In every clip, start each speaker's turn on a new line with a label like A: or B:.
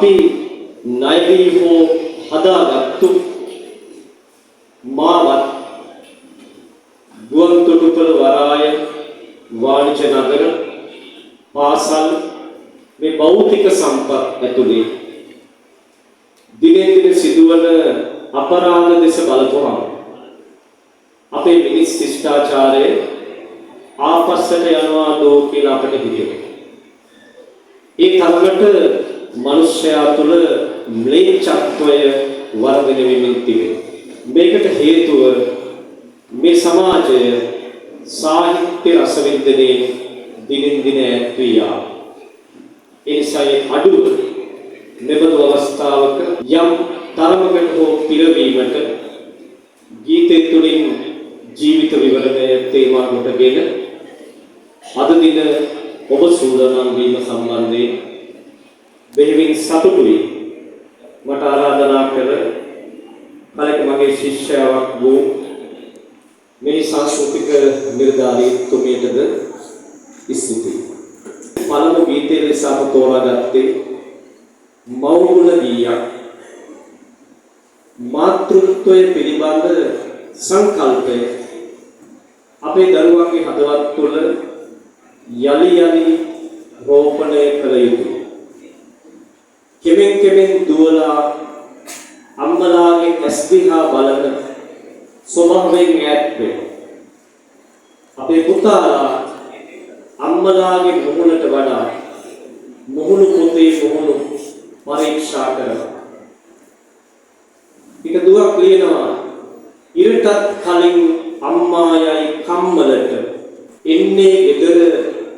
A: අපි ණයදී හෝ හදාගත්තු මාවත් ගුවන්තොටුපළ වරාය වාණිජ නගර පාසල් මේ භෞතික සම්පත් ඇතුලේ දිනෙන් දින සිදුවන අපරාධ දෙස බලපුවහම අපේ මිනිස් ශිෂ්ටාචාරය ආපස්සට යනවා දෝ කියලා අපිට හිතෙනවා. ඒ තරමට මිනිස්යා තුළ ම්ලේච්ඡත්වය වර්ධනය වෙමින් තිබෙනවා. මේකට හේතුව මේ සමාජය සාහිත්‍ය රසවින්දනයේ දිනෙන් දින ඈත් වී යාම. ඒ නිසා අඩුව මෙබඳු අවස්ථාවක යම් තරමකට හෝ පිරවීමට ගීතය තුළින් ජීවිත විවරණය තේමා කොටගෙන අද දින ඔබ සූදානම් වීම සම්බන්ධයෙන් බෙහෙවින් සතුටුයි. මට ආරාධනා කළ කලක මගේ ශිෂ්‍යයාවක් වූ මේ සංස්කෘතික නිලධාරීතුමියටද ස්තුතියි. පළමු ගීතය ලෙස අප තෝරාගත්තේ මවුගුණ ගීයක්. මාතෘත්වය පිළිබඳ සංකල්පය අපේ දරුවන්ගේ හදවත් තුළ යලි යලි රෝපණය කළ යුතුයි. කෙමෙන් කෙමෙන් දුවලා අම්මලාගේ ඇස් දිහා බලන ස්වභාවයෙන් ඈත් වේ. අපේ පුතාලා අම්මලාගේ මුහුණට වඩා මුහුණු පොතේ මුහුණු පරීක්ෂා කරනවා. එක දුවක් ලියනවා ඉරටත් කලින් අම්මායයි කම්මලට එන්නේ ගෙදර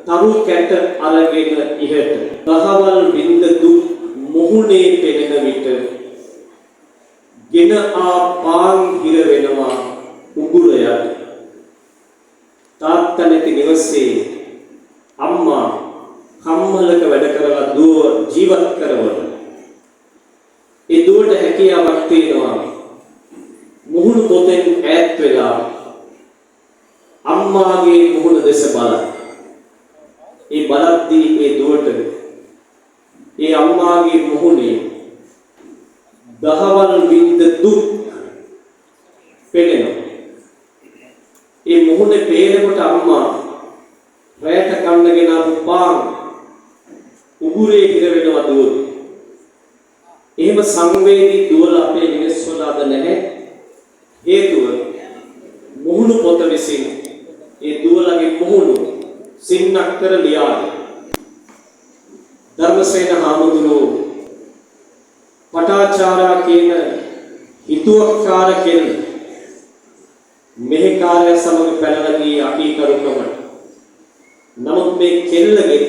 A: තරු කැට අරගෙන ඉහට දහවල් බින්ද දුක් මුහුණේ පෙනෙන විට ගෙන ආ පාන් හිර වෙනවා උගුරයට. තාත්තා නැති නිවසේ අම්මා කම්මලක වැඩ කරලා දුව ජීවත් කරවන. ඒ දුවට හැකියාවක් තියෙනවා මුහුණු පොතෙන් ඈත් වෙලා අම්මාගේ මුහුණ දෙස බලන්න. ඒ බලද්දී ඒ දුවට ඒ අම්මාගේ මුහුණේ දහවල් බින්ද දුක් පෙනෙනවා. ඒ මුහුණේ පේනකොට අම්මා රැයට කන්නගෙන ආපු පාන් උගුරේ හිර වෙනවා දුව. එහෙම සංවේදී දුවල අපේ මිනිස්සුන්ට අද නැහැ. හේතුව මුහුණු පොත විසින් ඒ දුවලගේ මුහුණු සින්නක් කර ලියාගෙන ධර්මසේන හාමුදුරුවෝ පටාචාරා කියන හිතුවක්කාර කෙල්ල මෙහි කාර්ය සමග පැනලා ගිය අකීකරුකමට. නමුත් මේ කෙල්ලගේ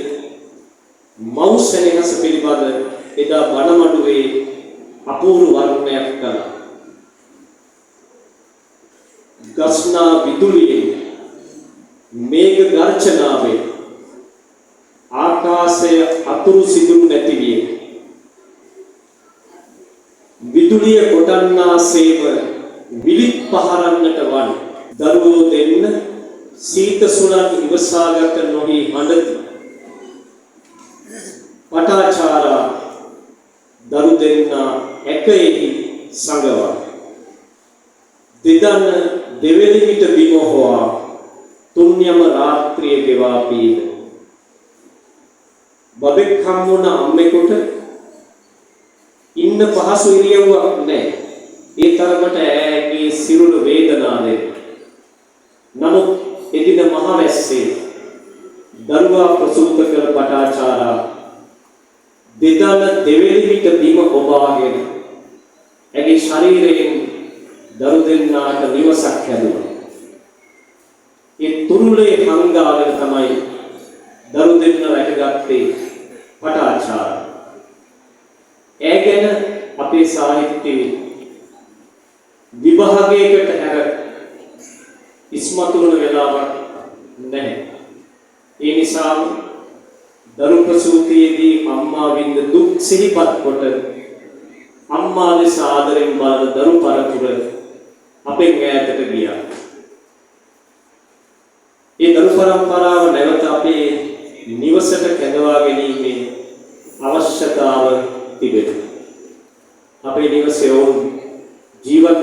A: මෞසෙනහස පිළිබඳ එදා බණමඩුවේ අපූර්ව වර්ණනයක් කළා. ගස්නා විදුලියේ මේඝ ගර්ජනාවේ ආකාශය අතුරු සිදුරු නැති විය. විදුලිය කොටන්නාසේම විලිත් පහරන්නට වන් දරුවෝ දෙන්න සීත සුළං ඉවසාගත නොහි හඬති. පටාචාරා දරු දෙන්නා එකෙහි සංගවා දෙදන දෙවෙනි විට බිම හොවා තුන්යම රාත්‍රිය ගෙවා පීද. බබෙක් හම්බුණ අම්මෙකුට ඉන්න පහසු ඉරියව්වක් නැහැ. ඒ තරමට ඈගේ සිරුරු වේදනාවෙන්. නමුත් එදින මහ වැස්සේ දරුවා ප්‍රසූත කළ පටාචාරා දෙදන දෙවෙනි විට බිම ඔබාගෙන ඇගේ ශරීරයෙන් දරු දෙන්නාට නිවසක් හැදුවා. ඒ තුරුලේ හංගාගෙන තමයි දරු දෙන්න රැකගත්තේ පටාචාරා. ඒ ගැන අපේ සාහිත්‍යයේ විභාගයකට හැර ඉස්මතු වන වෙලාවක් නැහැ. ඒ නිසා දරු ප්‍රසූතියේදී අම්මා විඳ දුක් සිහිපත් කොට අම්මා ලෙස ආදරෙන් බලන දරු පරපුර අපෙන් ඈතට ගියා. ඒ දරු පරම්පරාව නැවත අපේ නිවසට කැඳවා ගැනීමේ අවශ්‍යතාව තිබෙනවා. අපේ නිවසේ වුන් ජීවත්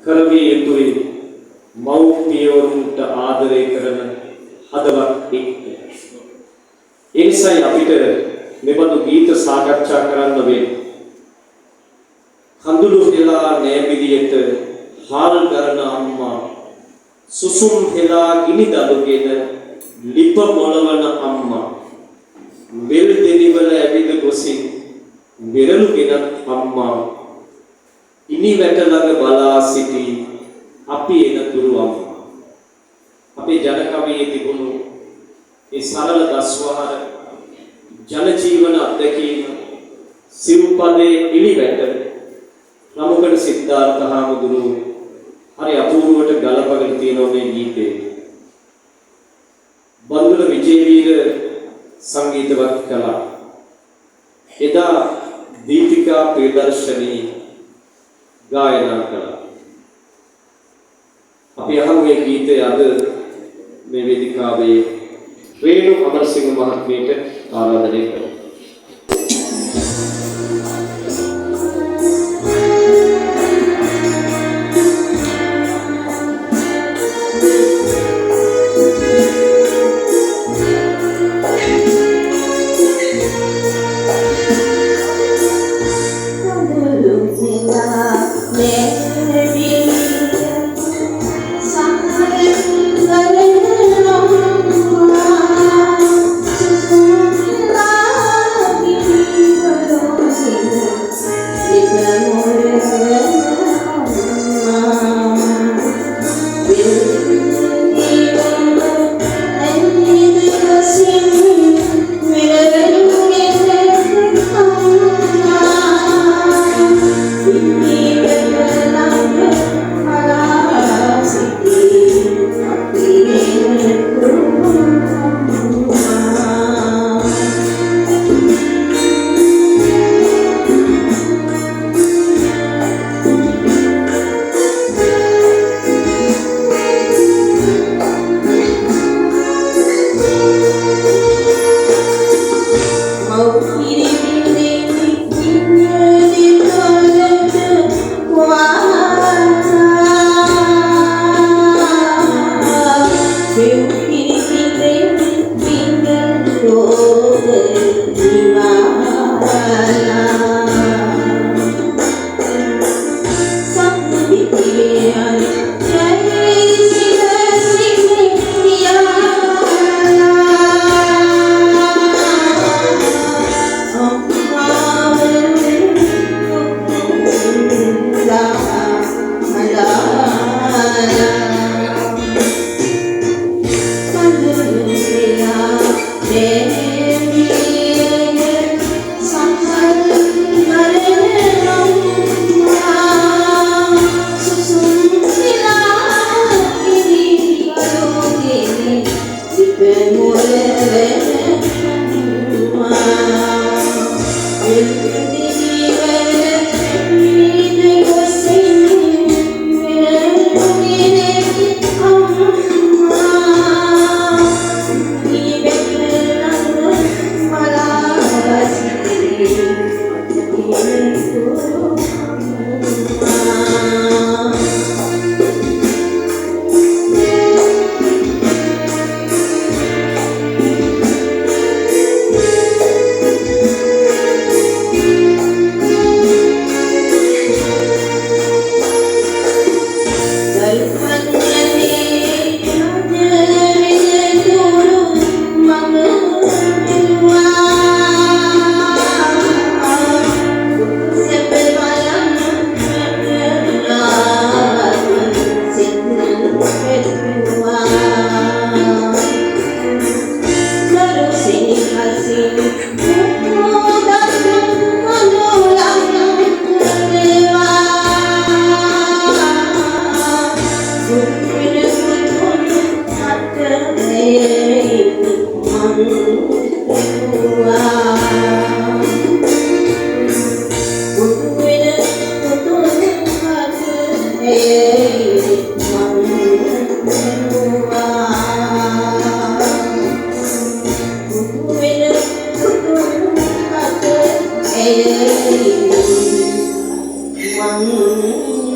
A: කරවිය යුතුයි මව්පියවරුන්ට ආදරය කරන හදවත් එක්ක. ඒ නිසායි අපිට මෙබඳු ගීත සාකච්ඡා කරන්න වෙන්නේ. කඳුළු හෙලා නෑබිලියට හාල් කරන අම්මා, සුසුම් හෙලා ගිනි දඩුගෙන ලිප මොළවන අම්මා, වෙල් දෙනිවල ඇවිද ගොසින් වෙරළුගෙනත් අම්මා, ඉනි වැට ළඟ බලා සිටි අපි එනතුරු අම්මා. අපේ ජන කවියේ තිබුණු ඒ සරල දස්වහර ජන ජීවන අත්දැකීම සිව්පදයේ ඉලිවැට රමුගණ සිද්ධාර්ථ හාමුදුරුවෝ හරි අපූර්වට ගලපගෙන තියෙනවා මේ ගීතේ. බන්දුල විජේවීර සංගීතවත් කළා. එදා දීපිකා ප්‍රදර්ශනී ගායනා කළා. අපි අහමු මේ ගීතය අද මේ වේදිකාවේ රේණු අමරසිංහ මහත්මියට ආරාධනය කරමු.
B: මං